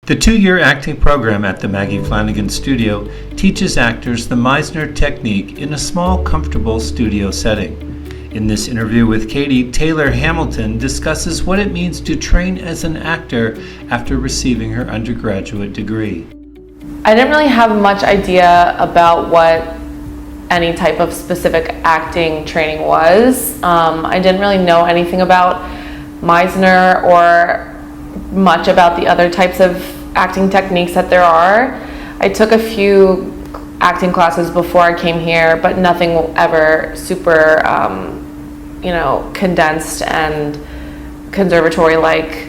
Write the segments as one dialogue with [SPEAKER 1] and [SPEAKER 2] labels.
[SPEAKER 1] The 2-year acting program at the Maggie Flanigan Studio teaches actors the Meisner Technique in a small, comfortable studio setting. In this interview with Katie, Tayler Hamilton discusses what it means to train as an actor after receiving her undergraduate degree.
[SPEAKER 2] I didn't really have much idea about what any type of specific acting training was. I didn't really know anything about Meisner or much about the other types of acting techniques that there are. I took a few acting classes before I came here, but nothing ever super, condensed and conservatory-like,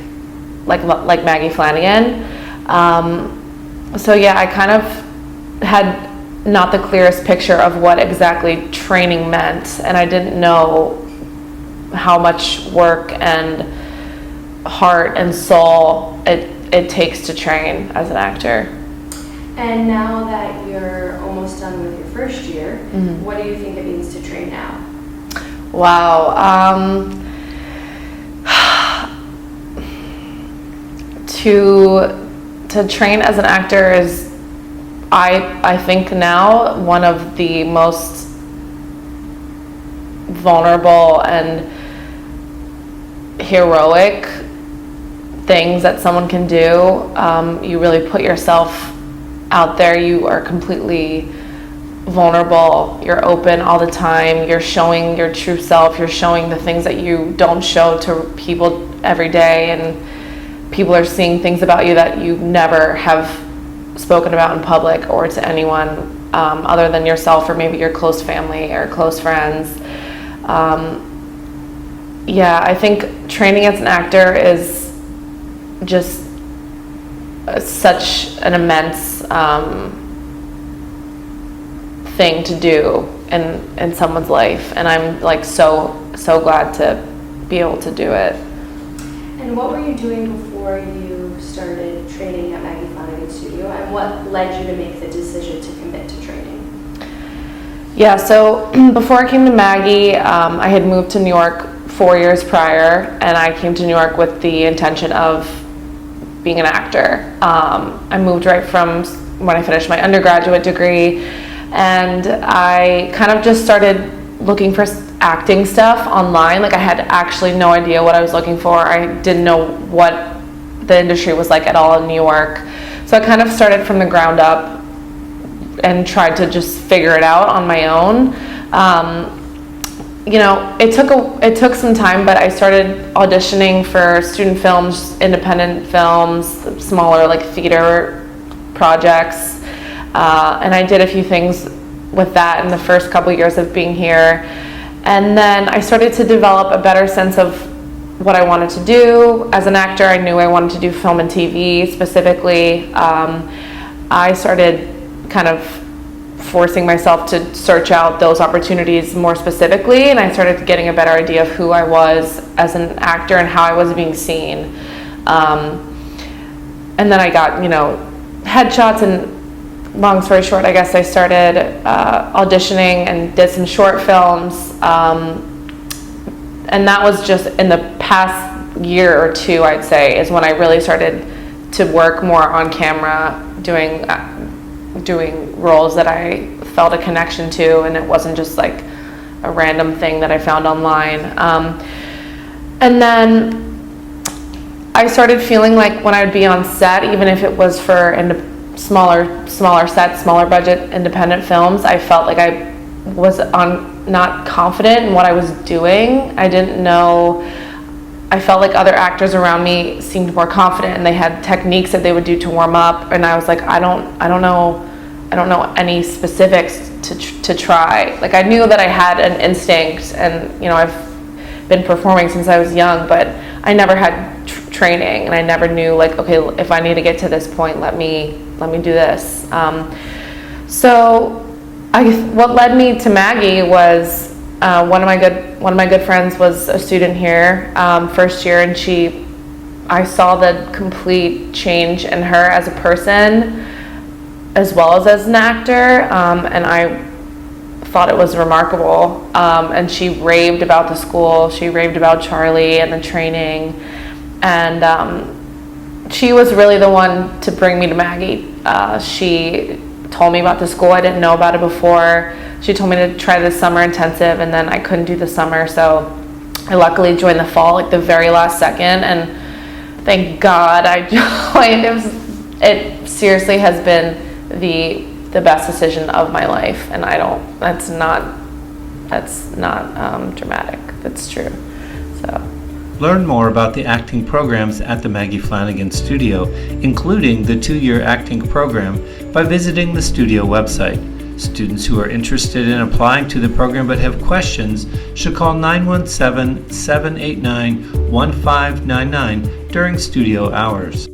[SPEAKER 2] like Maggie Flanigan. I kind of had not the clearest picture of what exactly training meant, and I didn't know how much work and heart and soul it takes to train as an actor.
[SPEAKER 3] And now that you're almost done with your first year, what do you think it means to train now?
[SPEAKER 2] Wow. To train as an actor is, I think now, one of the most vulnerable and heroic things that someone can do. You really put yourself out there. You are completely vulnerable. You're open all the time. You're showing your true self. You're showing the things that you don't show to people every day, and people are seeing things about you that you never have spoken about in public or to anyone other than yourself or maybe your close family or close friends. I think training as an actor is just such an immense thing to do in someone's life, and I'm like so glad to be able to do it.
[SPEAKER 3] And what were you doing before you started training at Maggie Flanigan Studio, and what led you to make the decision to commit to training?
[SPEAKER 2] Yeah, so before I came to Maggie, I had moved to New York 4 years prior, and I came to New York with the intention of being an actor. I moved right from when I finished my undergraduate degree, and I kind of just started looking for acting stuff online. Like, I had actually no idea what I was looking for. I didn't know what the industry was like at all in New York. So I kind of started from the ground up and tried to just figure it out on my own. It took some time, but I started auditioning for student films, independent films, smaller like theater projects, and I did a few things with that in the first couple of years of being here. And then I started to develop a better sense of what I wanted to do as an actor. I knew I wanted to do film and TV specifically. I started kind of forcing myself to search out those opportunities more specifically, and I started getting a better idea of who I was as an actor and how I was being seen. And then I got, headshots, and long story short, I guess I started auditioning and did some short films. And that was just in the past year or two, I'd say, is when I really started to work more on camera, doing roles that I felt a connection to, and it wasn't just like a random thing that I found online. And then I started feeling like when I would be on set, even if it was for smaller sets, smaller budget independent films, I felt like I was not confident in what I was doing. I didn't know. I felt like other actors around me seemed more confident, and they had techniques that they would do to warm up, and I was like, I don't know any specifics to try. Like, I knew that I had an instinct, and I've been performing since I was young, but I never had training, and I never knew, like, okay, if I need to get to this point, let me do this. What led me to Maggie was one of my good friends was a student here first year, and I saw the complete change in her as a person as well as an actor, and I thought it was remarkable. And she raved about the school. She raved about Charlie and the training, and she was really the one to bring me to Maggie. She told me about the school. I didn't know about it before. She told me to try the summer intensive, and then I couldn't do the summer, so I luckily joined the fall, like the very last second, and thank God I joined. It seriously has been the best decision of my life, and that's not dramatic. That's true. So.
[SPEAKER 1] Learn more about the acting programs at the Maggie Flanigan Studio, including the 2-year acting program, by visiting the studio website. Students who are interested in applying to the program but have questions should call 917-789-1599 during studio hours.